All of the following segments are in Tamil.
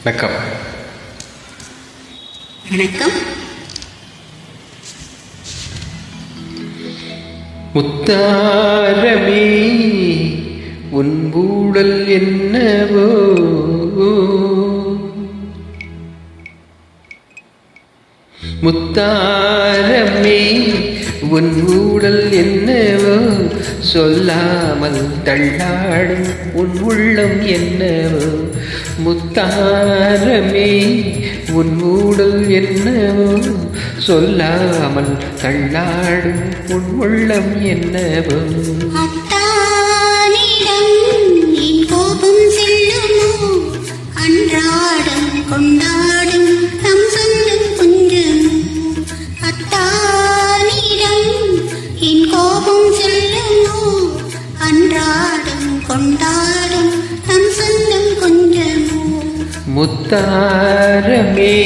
வணக்கம். வணக்கம். முத்தாரமே உன் ஊடல் என்னவோ, முத்தாரமே உன் ஊடல் என்னவோ, சொல்லாமல் தள்ளாடும் உன் உள்ளம் என்னவோ. முத்தாரமே உன் ஊடல் என்னவோ, சொல்லாமல் தள்ளாடும் உன் உள்ளம் என்னவோ. அத்தானிடம் என் கோபம் செல்லுமோ, அன்றாடம் கொண்டாடும் நம் சொந்தம் கொஞ்சமோ. அத்தானிடம் என் கோபம் செல்லுமோ, அன்றாடம் கொண்டாடும் நம் சொந்தம் கொஞ்சமோ. முத்தாரமே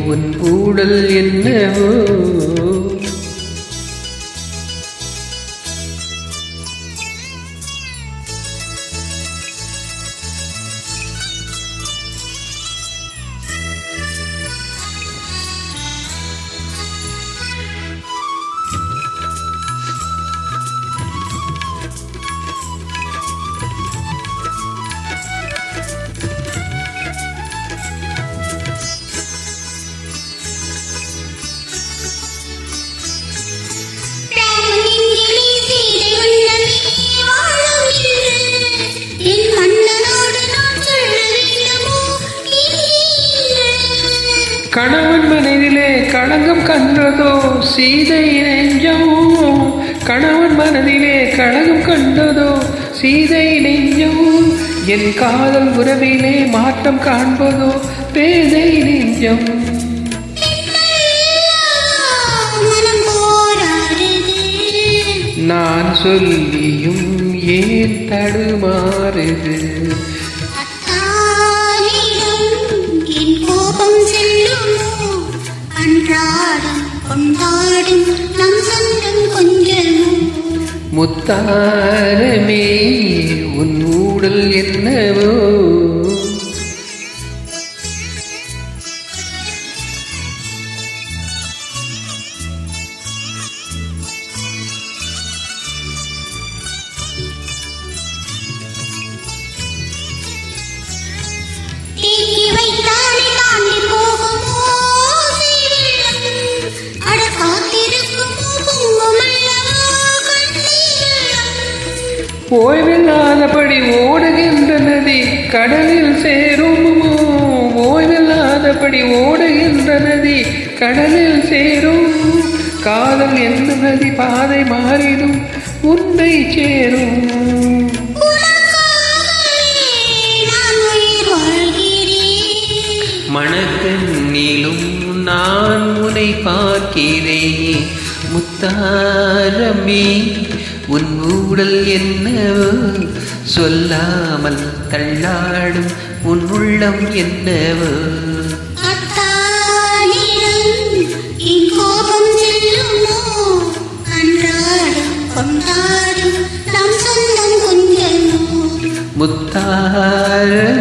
உன் ஊடல் என்னவோ. கணவன் மனதிலே களங்கம் கண்டதோ சீதை நெஞ்சம், கணவன் மனதிலே களங்கம் கண்டதோ சீதை நெஞ்சம். என் காதல் உறவிலே மாற்றம் காண்பதோ பேதை நெஞ்சம். நான் சொல்லியும் ஏன் தடுமாறுது. அன்றாடம் கொண்டாடும் நம் சொந்தம் கொஞ்சமோ. முத்தாரமே உன் ஊடல் என்னவோ. ஓய்வில்லாதபடி ஓடுகின்ற நதி கடலில் சேருமோ, ஓய்வில்லாதபடி ஓடுகின்ற நதி கடலில் சேரும். காதல் என்ன நதி பாதை மாறிடும் உன்னை சேரும். மனக்கண்ணிலும் நான் உன்னை பார்க்கிறேன். முத்தாரமே உன் ஊடல் என்னவோ, சொல்லாமல் தள்ளாடும் உன் உள்ளம் என்னவோ. கோபம் செல்லுமோ, அன்றாடம் கொண்டாடும் நம் சொந்தம் கொஞ்சமோ. முத்தார